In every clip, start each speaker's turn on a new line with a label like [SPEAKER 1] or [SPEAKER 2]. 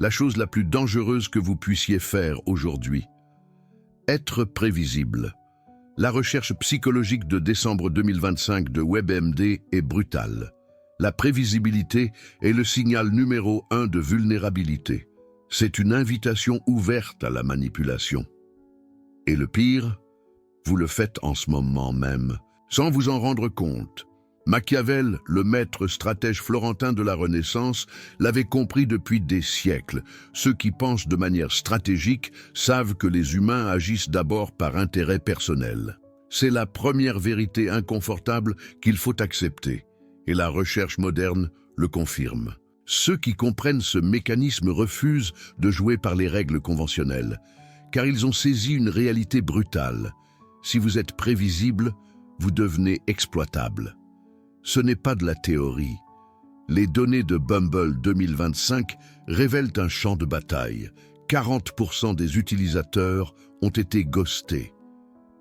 [SPEAKER 1] la chose la plus dangereuse que vous puissiez faire aujourd'hui. Être prévisible. La recherche psychologique de décembre 2025 de WebMD est brutale. La prévisibilité est le signal numéro 1 de vulnérabilité. C'est une invitation ouverte à la manipulation. Et le pire, vous le faites en ce moment même, sans vous en rendre compte. Machiavel, le maître stratège florentin de la Renaissance, l'avait compris depuis des siècles. Ceux qui pensent de manière stratégique savent que les humains agissent d'abord par intérêt personnel. C'est la première vérité inconfortable qu'il faut accepter, et la recherche moderne le confirme. Ceux qui comprennent ce mécanisme refusent de jouer par les règles conventionnelles, car ils ont saisi une réalité brutale. Si vous êtes prévisible, vous devenez exploitable. Ce n'est pas de la théorie. Les données de Bumble 2025 révèlent un champ de bataille. 40% des utilisateurs ont été ghostés.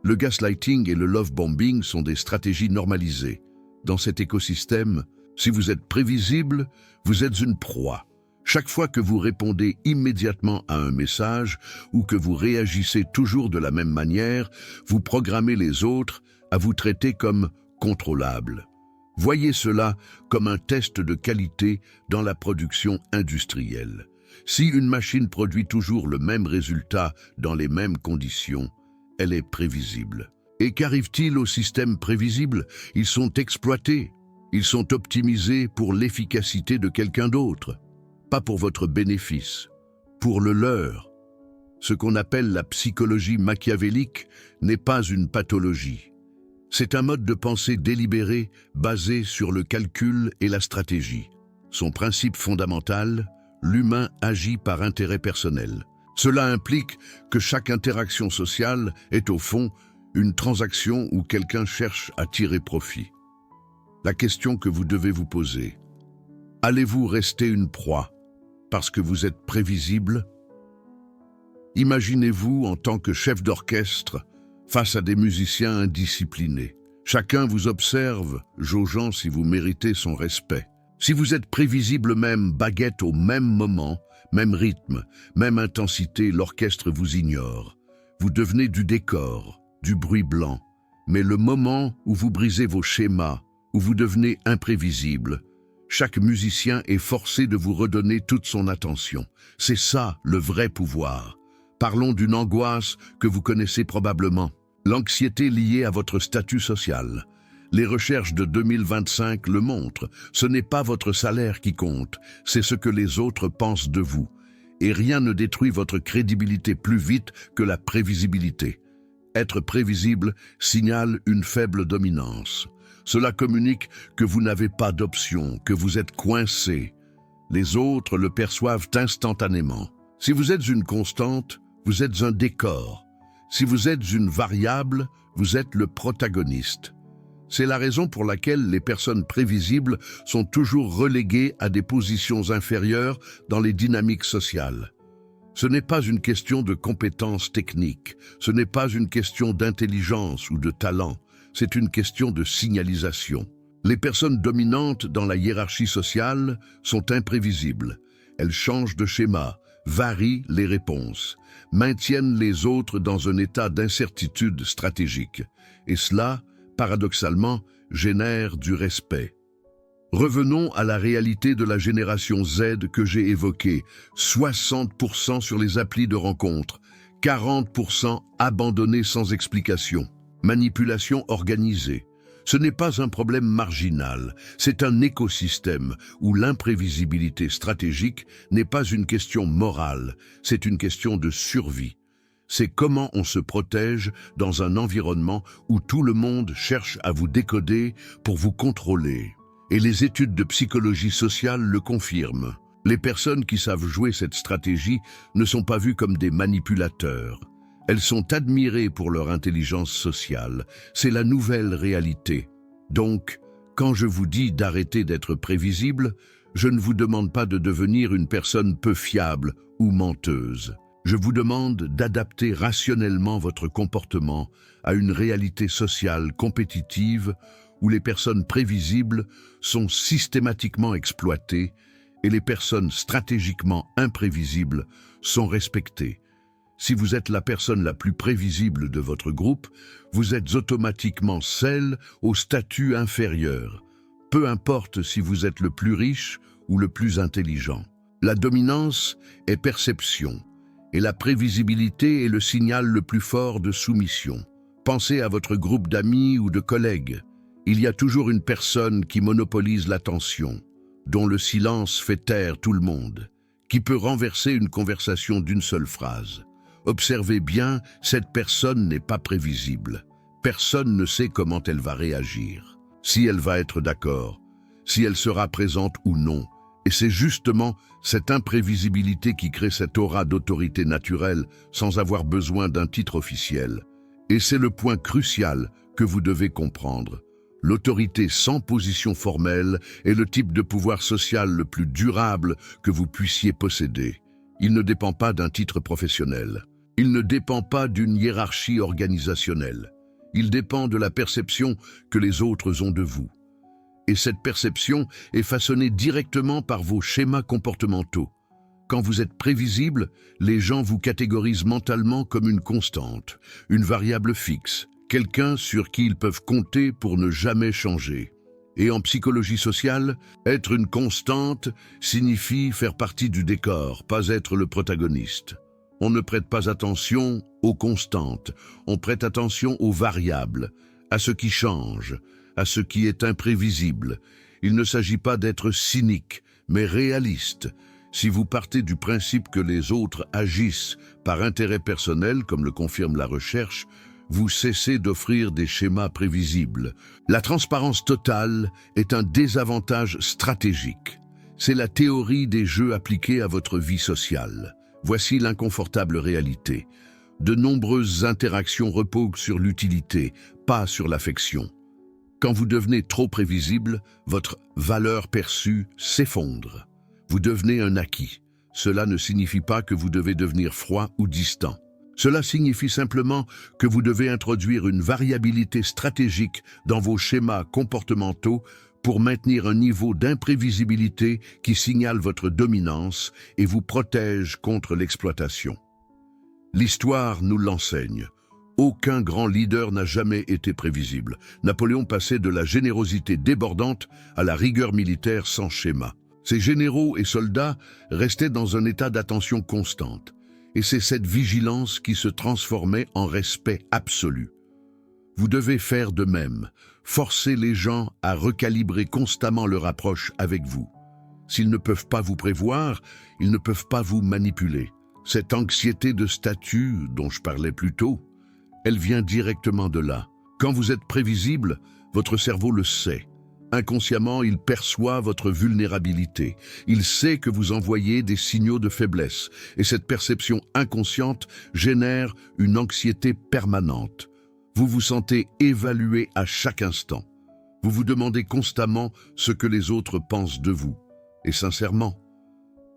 [SPEAKER 1] Le gaslighting et le love bombing sont des stratégies normalisées. Dans cet écosystème, si vous êtes prévisible, vous êtes une proie. Chaque fois que vous répondez immédiatement à un message ou que vous réagissez toujours de la même manière, vous programmez les autres à vous traiter comme contrôlable. Voyez cela comme un test de qualité dans la production industrielle. Si une machine produit toujours le même résultat dans les mêmes conditions, elle est prévisible. Et qu'arrive-t-il aux systèmes prévisibles? Ils sont exploités. Ils sont optimisés pour l'efficacité de quelqu'un d'autre, pas pour votre bénéfice, pour le leur. Ce qu'on appelle la psychologie machiavélique n'est pas une pathologie. C'est un mode de pensée délibéré basé sur le calcul et la stratégie. Son principe fondamental, l'humain agit par intérêt personnel. Cela implique que chaque interaction sociale est au fond une transaction où quelqu'un cherche à tirer profit. La question que vous devez vous poser, allez-vous rester une proie parce que vous êtes prévisible? Imaginez-vous en tant que chef d'orchestre face à des musiciens indisciplinés. Chacun vous observe, jaugeant si vous méritez son respect. Si vous êtes prévisible même baguette au même moment, même rythme, même intensité, l'orchestre vous ignore. Vous devenez du décor, du bruit blanc. Mais le moment où vous brisez vos schémas, où vous devenez imprévisible, chaque musicien est forcé de vous redonner toute son attention. C'est ça le vrai pouvoir. Parlons d'une angoisse que vous connaissez probablement. L'anxiété liée à votre statut social. Les recherches de 2025 le montrent. Ce n'est pas votre salaire qui compte, c'est ce que les autres pensent de vous. Et rien ne détruit votre crédibilité plus vite que la prévisibilité. Être prévisible signale une faible dominance. Cela communique que vous n'avez pas d'option, que vous êtes coincé. Les autres le perçoivent instantanément. Si vous êtes une constante, vous êtes un décor. Si vous êtes une variable, vous êtes le protagoniste. C'est la raison pour laquelle les personnes prévisibles sont toujours reléguées à des positions inférieures dans les dynamiques sociales. Ce n'est pas une question de compétences techniques, ce n'est pas une question d'intelligence ou de talent, c'est une question de signalisation. Les personnes dominantes dans la hiérarchie sociale sont imprévisibles. Elles changent de schéma, varient les réponses, maintiennent les autres dans un état d'incertitude stratégique. Et cela, paradoxalement, génère du respect. Revenons à la réalité de la génération Z que j'ai évoquée. 60% sur les applis de rencontres, 40% abandonnés sans explication. Manipulation organisée. Ce n'est pas un problème marginal, c'est un écosystème où l'imprévisibilité stratégique n'est pas une question morale, c'est une question de survie. C'est comment on se protège dans un environnement où tout le monde cherche à vous décoder pour vous contrôler. Et les études de psychologie sociale le confirment. Les personnes qui savent jouer cette stratégie ne sont pas vues comme des manipulateurs. Elles sont admirées pour leur intelligence sociale. C'est la nouvelle réalité. Donc, quand je vous dis d'arrêter d'être prévisible, je ne vous demande pas de devenir une personne peu fiable ou menteuse. Je vous demande d'adapter rationnellement votre comportement à une réalité sociale compétitive où les personnes prévisibles sont systématiquement exploitées et les personnes stratégiquement imprévisibles sont respectées. Si vous êtes la personne la plus prévisible de votre groupe, vous êtes automatiquement celle au statut inférieur, peu importe si vous êtes le plus riche ou le plus intelligent. La dominance est perception, et la prévisibilité est le signal le plus fort de soumission. Pensez à votre groupe d'amis ou de collègues. Il y a toujours une personne qui monopolise l'attention, dont le silence fait taire tout le monde, qui peut renverser une conversation d'une seule phrase. Observez bien, cette personne n'est pas prévisible. Personne ne sait comment elle va réagir, si elle va être d'accord, si elle sera présente ou non. Et c'est justement cette imprévisibilité qui crée cette aura d'autorité naturelle sans avoir besoin d'un titre officiel. Et c'est le point crucial que vous devez comprendre. L'autorité sans position formelle est le type de pouvoir social le plus durable que vous puissiez posséder. Il ne dépend pas d'un titre professionnel. Il ne dépend pas d'une hiérarchie organisationnelle. Il dépend de la perception que les autres ont de vous. Et cette perception est façonnée directement par vos schémas comportementaux. Quand vous êtes prévisible, les gens vous catégorisent mentalement comme une constante, une variable fixe, quelqu'un sur qui ils peuvent compter pour ne jamais changer. Et en psychologie sociale, être une constante signifie faire partie du décor, pas être le protagoniste. On ne prête pas attention aux constantes, on prête attention aux variables, à ce qui change, à ce qui est imprévisible. Il ne s'agit pas d'être cynique, mais réaliste. Si vous partez du principe que les autres agissent par intérêt personnel, comme le confirme la recherche, vous cessez d'offrir des schémas prévisibles. La transparence totale est un désavantage stratégique. C'est la théorie des jeux appliqués à votre vie sociale. Voici l'inconfortable réalité. De nombreuses interactions reposent sur l'utilité, pas sur l'affection. Quand vous devenez trop prévisible, votre valeur perçue s'effondre. Vous devenez un acquis. Cela ne signifie pas que vous devez devenir froid ou distant. Cela signifie simplement que vous devez introduire une variabilité stratégique dans vos schémas comportementaux pour maintenir un niveau d'imprévisibilité qui signale votre dominance et vous protège contre l'exploitation. L'histoire nous l'enseigne. Aucun grand leader n'a jamais été prévisible. Napoléon passait de la générosité débordante à la rigueur militaire sans schéma. Ses généraux et soldats restaient dans un état d'attention constante. Et c'est cette vigilance qui se transformait en respect absolu. Vous devez faire de même. Forcez les gens à recalibrer constamment leur approche avec vous. S'ils ne peuvent pas vous prévoir, ils ne peuvent pas vous manipuler. Cette anxiété de statut dont je parlais plus tôt, elle vient directement de là. Quand vous êtes prévisible, votre cerveau le sait. Inconsciemment, il perçoit votre vulnérabilité. Il sait que vous envoyez des signaux de faiblesse. Et cette perception inconsciente génère une anxiété permanente. Vous vous sentez évalué à chaque instant. Vous vous demandez constamment ce que les autres pensent de vous. Et sincèrement,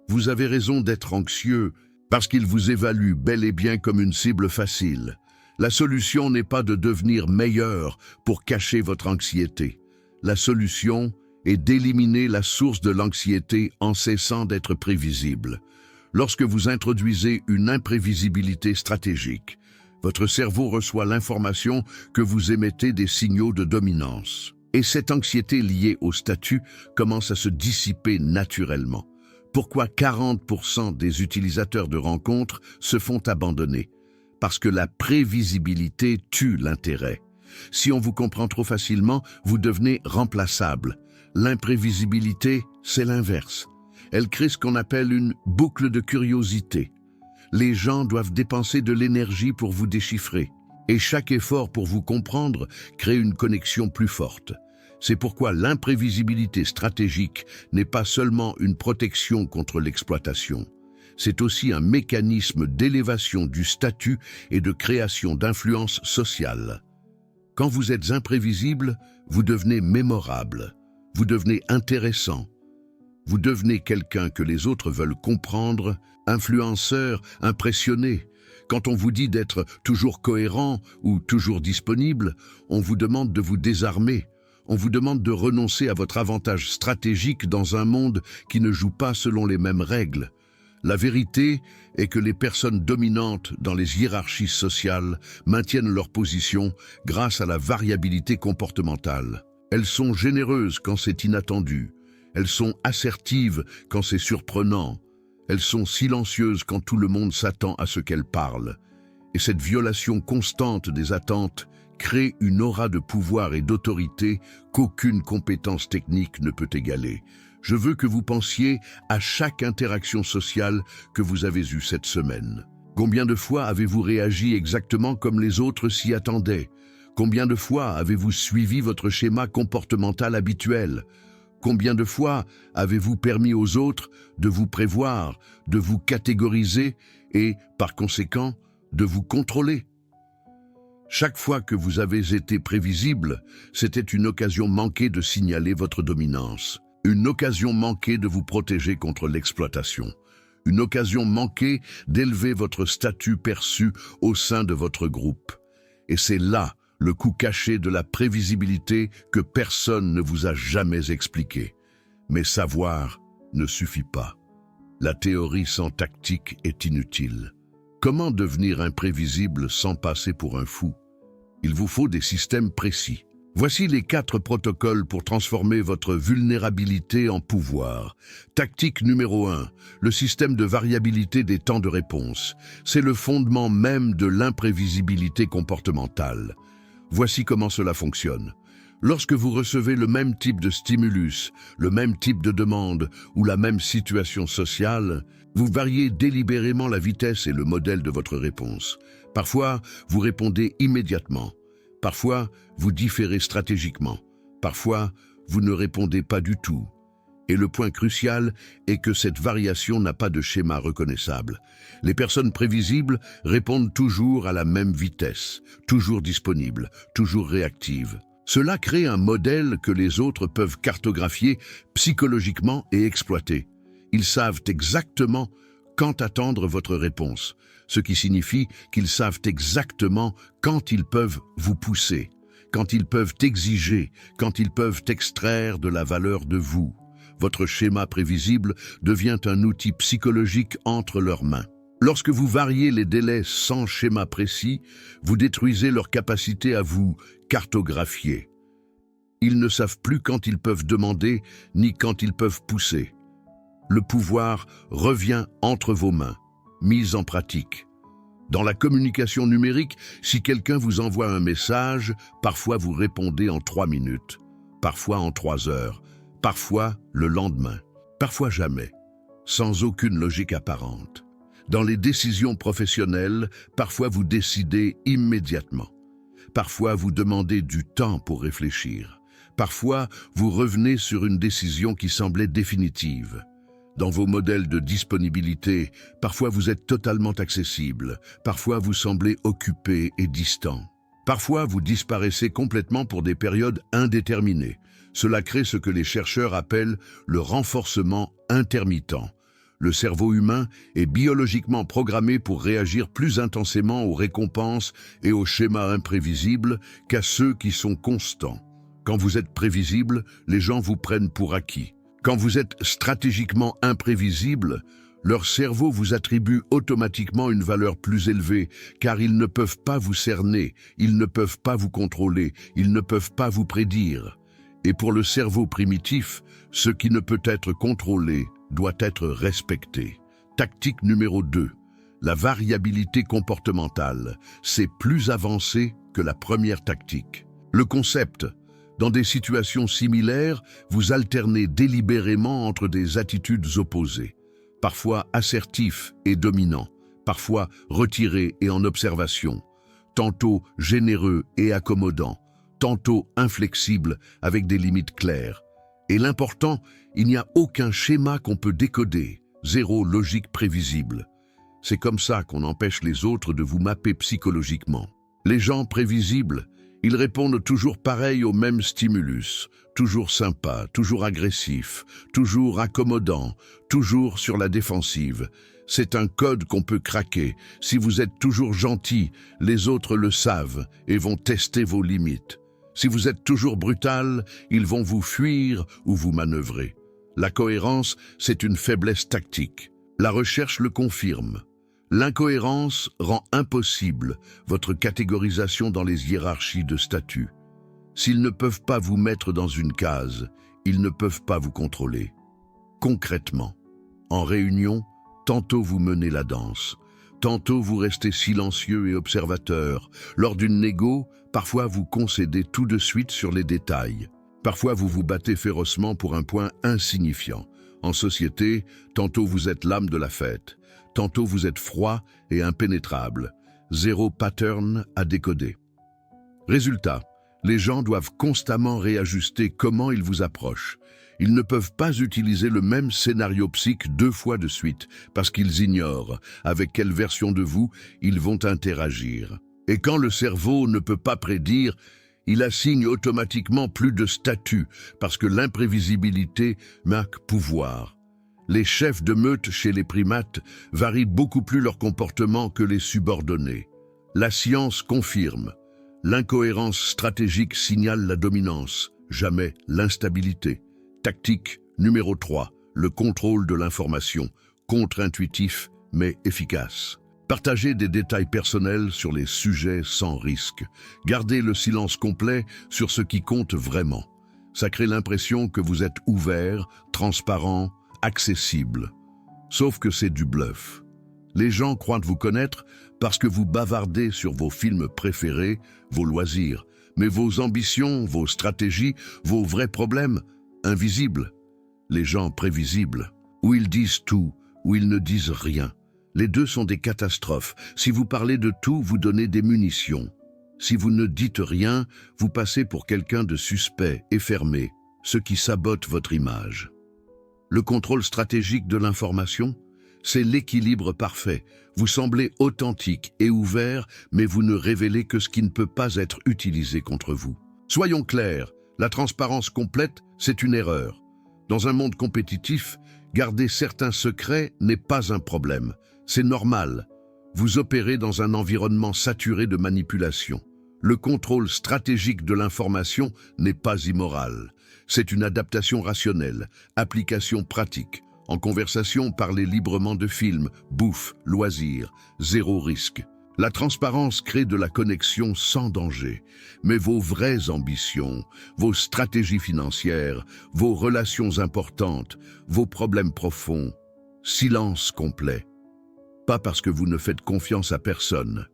[SPEAKER 1] vous avez raison d'être anxieux parce qu'ils vous évaluent bel et bien comme une cible facile. La solution n'est pas de devenir meilleur pour cacher votre anxiété. La solution est d'éliminer la source de l'anxiété en cessant d'être prévisible. Lorsque vous introduisez une imprévisibilité stratégique, votre cerveau reçoit l'information que vous émettez des signaux de dominance. Et cette anxiété liée au statut commence à se dissiper naturellement. Pourquoi 40% des utilisateurs de rencontres se font abandonner? Parce que la prévisibilité tue l'intérêt. Si on vous comprend trop facilement, vous devenez remplaçable. L'imprévisibilité, c'est l'inverse. Elle crée ce qu'on appelle une boucle de curiosité. Les gens doivent dépenser de l'énergie pour vous déchiffrer. Et chaque effort pour vous comprendre crée une connexion plus forte. C'est pourquoi l'imprévisibilité stratégique n'est pas seulement une protection contre l'exploitation. C'est aussi un mécanisme d'élévation du statut et de création d'influence sociale. Quand vous êtes imprévisible, vous devenez mémorable, vous devenez intéressant, vous devenez quelqu'un que les autres veulent comprendre, influenceur, impressionné. Quand on vous dit d'être toujours cohérent ou toujours disponible, on vous demande de vous désarmer. On vous demande de renoncer à votre avantage stratégique dans un monde qui ne joue pas selon les mêmes règles. La vérité est que les personnes dominantes dans les hiérarchies sociales maintiennent leur position grâce à la variabilité comportementale. Elles sont généreuses quand c'est inattendu. Elles sont assertives quand c'est surprenant. Elles sont silencieuses quand tout le monde s'attend à ce qu'elles parlent. Et cette violation constante des attentes crée une aura de pouvoir et d'autorité qu'aucune compétence technique ne peut égaler. Je veux que vous pensiez à chaque interaction sociale que vous avez eue cette semaine. Combien de fois avez-vous réagi exactement comme les autres s'y attendaient? Combien de fois avez-vous suivi votre schéma comportemental habituel? Combien de fois avez-vous permis aux autres de vous prévoir, de vous catégoriser et, par conséquent, de vous contrôler? Chaque fois que vous avez été prévisible, c'était une occasion manquée de signaler votre dominance, une occasion manquée de vous protéger contre l'exploitation, une occasion manquée d'élever votre statut perçu au sein de votre groupe. Et c'est là le coup caché de la prévisibilité que personne ne vous a jamais expliqué. Mais savoir ne suffit pas. La théorie sans tactique est inutile. Comment devenir imprévisible sans passer pour un fou? Il vous faut des systèmes précis. Voici les 4 protocoles pour transformer votre vulnérabilité en pouvoir. Tactique numéro 1, le système de variabilité des temps de réponse. C'est le fondement même de l'imprévisibilité comportementale. Voici comment cela fonctionne. Lorsque vous recevez le même type de stimulus, le même type de demande ou la même situation sociale, vous variez délibérément la vitesse et le modèle de votre réponse. Parfois, vous répondez immédiatement. Parfois, vous différez stratégiquement. Parfois, vous ne répondez pas du tout. Et le point crucial est que cette variation n'a pas de schéma reconnaissable. Les personnes prévisibles répondent toujours à la même vitesse, toujours disponibles, toujours réactives. Cela crée un modèle que les autres peuvent cartographier psychologiquement et exploiter. Ils savent exactement quand attendre votre réponse, ce qui signifie qu'ils savent exactement quand ils peuvent vous pousser, quand ils peuvent exiger, quand ils peuvent extraire de la valeur de vous. Votre schéma prévisible devient un outil psychologique entre leurs mains. Lorsque vous variez les délais sans schéma précis, vous détruisez leur capacité à vous cartographier. Ils ne savent plus quand ils peuvent demander, ni quand ils peuvent pousser. Le pouvoir revient entre vos mains, mis en pratique. Dans la communication numérique, si quelqu'un vous envoie un message, parfois vous répondez en 3 minutes, parfois en 3 heures, parfois le lendemain, parfois jamais, sans aucune logique apparente. Dans les décisions professionnelles, parfois vous décidez immédiatement. Parfois vous demandez du temps pour réfléchir. Parfois vous revenez sur une décision qui semblait définitive. Dans vos modèles de disponibilité, parfois vous êtes totalement accessible. Parfois vous semblez occupé et distant. Parfois vous disparaissez complètement pour des périodes indéterminées. Cela crée ce que les chercheurs appellent le renforcement intermittent. Le cerveau humain est biologiquement programmé pour réagir plus intensément aux récompenses et aux schémas imprévisibles qu'à ceux qui sont constants. Quand vous êtes prévisible, les gens vous prennent pour acquis. Quand vous êtes stratégiquement imprévisible, leur cerveau vous attribue automatiquement une valeur plus élevée, car ils ne peuvent pas vous cerner, ils ne peuvent pas vous contrôler, ils ne peuvent pas vous prédire. Et pour le cerveau primitif, ce qui ne peut être contrôlé doit être respecté. Tactique numéro 2. La variabilité comportementale. C'est plus avancé que la première tactique. Le concept: dans des situations similaires, vous alternez délibérément entre des attitudes opposées, parfois assertifs et dominants, parfois retirés et en observation, tantôt généreux et accommodants, tantôt inflexibles avec des limites claires. Et l'important, il n'y a aucun schéma qu'on peut décoder, zéro logique prévisible. C'est comme ça qu'on empêche les autres de vous mapper psychologiquement. Les gens prévisibles, ils répondent toujours pareil au même stimulus, toujours sympa, toujours agressif, toujours accommodant, toujours sur la défensive. C'est un code qu'on peut craquer. Si vous êtes toujours gentil, les autres le savent et vont tester vos limites. Si vous êtes toujours brutal, ils vont vous fuir ou vous manœuvrer. La cohérence, c'est une faiblesse tactique. La recherche le confirme. L'incohérence rend impossible votre catégorisation dans les hiérarchies de statut. S'ils ne peuvent pas vous mettre dans une case, ils ne peuvent pas vous contrôler. Concrètement, en réunion, tantôt vous menez la danse, tantôt vous restez silencieux et observateur. Lors d'une négo, parfois vous concédez tout de suite sur les détails. Parfois vous vous battez férocement pour un point insignifiant. En société, tantôt vous êtes l'âme de la fête, tantôt vous êtes froid et impénétrable. Zéro pattern à décoder. Résultat, les gens doivent constamment réajuster comment ils vous approchent. Ils ne peuvent pas utiliser le même scénario psychique 2 fois de suite parce qu'ils ignorent avec quelle version de vous ils vont interagir. Et quand le cerveau ne peut pas prédire, il assigne automatiquement plus de statut parce que l'imprévisibilité marque pouvoir. Les chefs de meute chez les primates varient beaucoup plus leur comportement que les subordonnés. La science confirme. L'incohérence stratégique signale la dominance, jamais l'instabilité. Tactique numéro 3, le contrôle de l'information, contre-intuitif mais efficace. Partagez des détails personnels sur les sujets sans risque. Gardez le silence complet sur ce qui compte vraiment. Ça crée l'impression que vous êtes ouvert, transparent, accessible. Sauf que c'est du bluff. Les gens croient vous connaître parce que vous bavardez sur vos films préférés, vos loisirs, mais vos ambitions, vos stratégies, vos vrais problèmes, invisibles. Les gens prévisibles, où ils disent tout, où ils ne disent rien. Les deux sont des catastrophes. Si vous parlez de tout, vous donnez des munitions. Si vous ne dites rien, vous passez pour quelqu'un de suspect et fermé, ce qui sabote votre image. Le contrôle stratégique de l'information, c'est l'équilibre parfait. Vous semblez authentique et ouvert, mais vous ne révélez que ce qui ne peut pas être utilisé contre vous. Soyons clairs, la transparence complète, c'est une erreur. Dans un monde compétitif, garder certains secrets n'est pas un problème. C'est normal. Vous opérez dans un environnement saturé de manipulation. Le contrôle stratégique de l'information n'est pas immoral. C'est une adaptation rationnelle, application pratique. En conversation, parlez librement de films, bouffe, loisirs, zéro risque. La transparence crée de la connexion sans danger. Mais vos vraies ambitions, vos stratégies financières, vos relations importantes, vos problèmes profonds, silence complet. Pas parce que vous ne faites confiance à personne,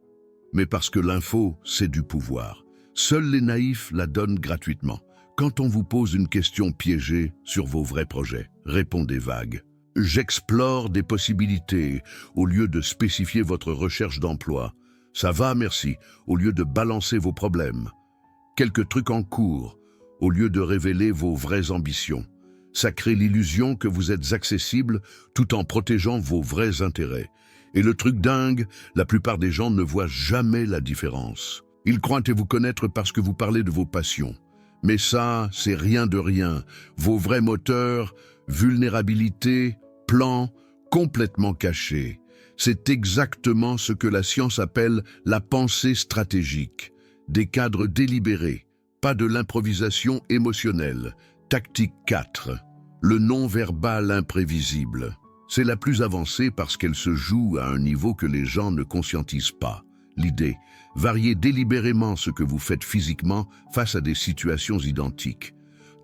[SPEAKER 1] mais parce que l'info, c'est du pouvoir. Seuls les naïfs la donnent gratuitement. Quand on vous pose une question piégée sur vos vrais projets, répondez vague. J'explore des possibilités au lieu de spécifier votre recherche d'emploi. Ça va, merci, au lieu de balancer vos problèmes. Quelques trucs en cours, au lieu de révéler vos vraies ambitions. Ça crée l'illusion que vous êtes accessible tout en protégeant vos vrais intérêts. Et le truc dingue, la plupart des gens ne voient jamais la différence. Ils croient vous connaître parce que vous parlez de vos passions. Mais ça, c'est rien de rien. Vos vrais moteurs, vulnérabilité, plans, complètement cachés. C'est exactement ce que la science appelle la pensée stratégique. Des cadres délibérés, pas de l'improvisation émotionnelle. Tactique 4. Le non-verbal imprévisible. C'est la plus avancée parce qu'elle se joue à un niveau que les gens ne conscientisent pas. L'idée, variez délibérément ce que vous faites physiquement face à des situations identiques.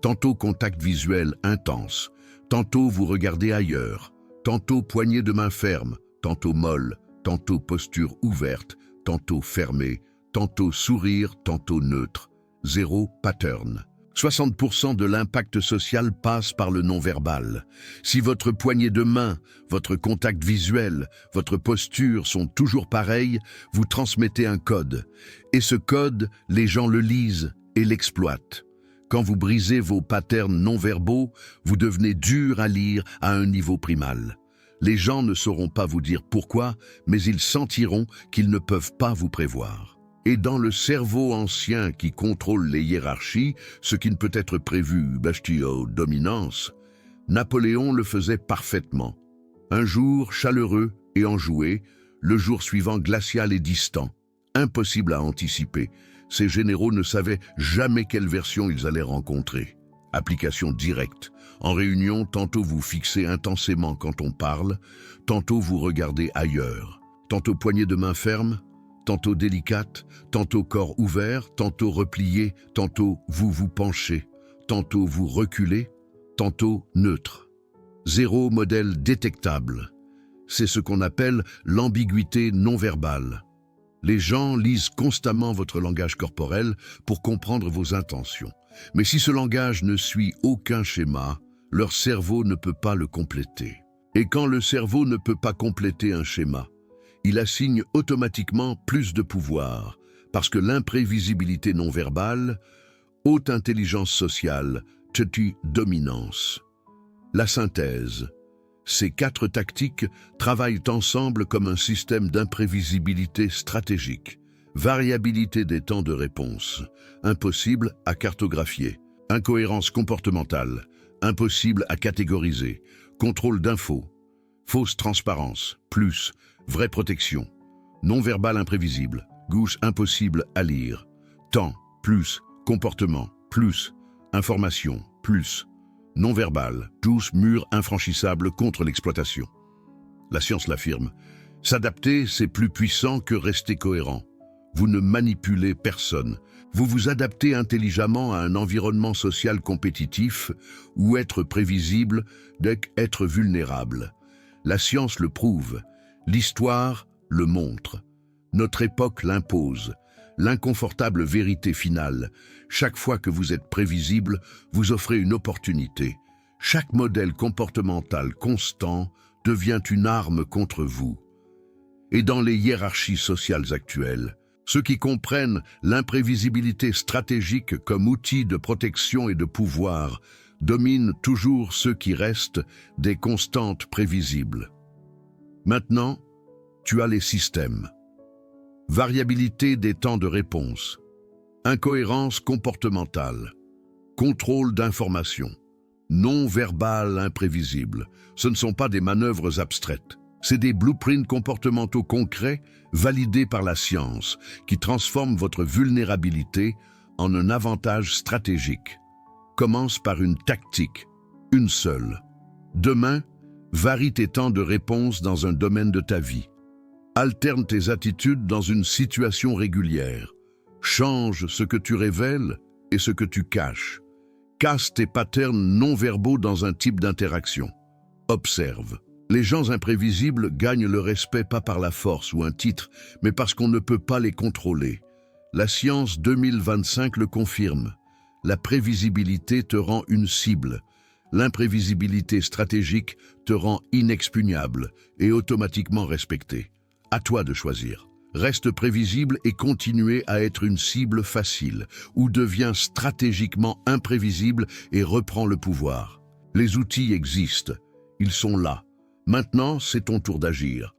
[SPEAKER 1] Tantôt contact visuel intense, tantôt vous regardez ailleurs, tantôt poignée de main ferme, tantôt molle, tantôt posture ouverte, tantôt fermée, tantôt sourire, tantôt neutre. Zéro pattern. 60% de l'impact social passe par le non-verbal. Si votre poignée de main, votre contact visuel, votre posture sont toujours pareils, vous transmettez un code. Et ce code, les gens le lisent et l'exploitent. Quand vous brisez vos patterns non-verbaux, vous devenez dur à lire à un niveau primal. Les gens ne sauront pas vous dire pourquoi, mais ils sentiront qu'ils ne peuvent pas vous prévoir. Et dans le cerveau ancien qui contrôle les hiérarchies, ce qui ne peut être prévu, bastio, dominance, Napoléon le faisait parfaitement. Un jour chaleureux et enjoué, le jour suivant glacial et distant. Impossible à anticiper. Ces généraux ne savaient jamais quelle version ils allaient rencontrer. Application directe. En réunion, tantôt vous fixez intensément quand on parle, tantôt vous regardez ailleurs. Tantôt poignée de main ferme, tantôt délicate, tantôt corps ouvert, tantôt replié, tantôt vous vous penchez, tantôt vous reculez, tantôt neutre. Zéro modèle détectable. C'est ce qu'on appelle l'ambiguïté non verbale. Les gens lisent constamment votre langage corporel pour comprendre vos intentions. Mais si ce langage ne suit aucun schéma, leur cerveau ne peut pas le compléter. Et quand le cerveau ne peut pas compléter un schéma, il assigne automatiquement plus de pouvoir, parce que l'imprévisibilité non verbale, haute intelligence sociale, tue dominance. La synthèse. Ces 4 tactiques travaillent ensemble comme un système d'imprévisibilité stratégique. Variabilité des temps de réponse, impossible à cartographier. Incohérence comportementale, impossible à catégoriser. Contrôle d'infos, fausse transparence, plus, vraie protection. Non-verbal imprévisible, gauche impossible à lire. Temps, plus, comportement, plus, information, plus. Non-verbal, tous murs infranchissables contre l'exploitation. La science l'affirme. S'adapter, c'est plus puissant que rester cohérent. Vous ne manipulez personne. Vous vous adaptez intelligemment à un environnement social compétitif où être prévisible, être vulnérable. La science le prouve. L'histoire le montre. Notre époque l'impose. L'inconfortable vérité finale. Chaque fois que vous êtes prévisible, vous offrez une opportunité. Chaque modèle comportemental constant devient une arme contre vous. Et dans les hiérarchies sociales actuelles, ceux qui comprennent l'imprévisibilité stratégique comme outil de protection et de pouvoir dominent toujours ceux qui restent des constantes prévisibles. Maintenant, tu as les systèmes. Variabilité des temps de réponse, incohérence comportementale, contrôle d'information, non-verbal imprévisible. Ce ne sont pas des manœuvres abstraites. C'est des blueprints comportementaux concrets validés par la science qui transforment votre vulnérabilité en un avantage stratégique. Commence par une tactique, une seule. Demain, varie tes temps de réponse dans un domaine de ta vie. Alterne tes attitudes dans une situation régulière. Change ce que tu révèles et ce que tu caches. Casse tes patterns non-verbaux dans un type d'interaction. Observe. Les gens imprévisibles gagnent le respect pas par la force ou un titre, mais parce qu'on ne peut pas les contrôler. La science 2025 le confirme. La prévisibilité te rend une cible. L'imprévisibilité stratégique te rend inexpugnable et automatiquement respecté. À toi de choisir. Reste prévisible et continuer à être une cible facile, ou deviens stratégiquement imprévisible et reprends le pouvoir. Les outils existent. Ils sont là. Maintenant, c'est ton tour d'agir.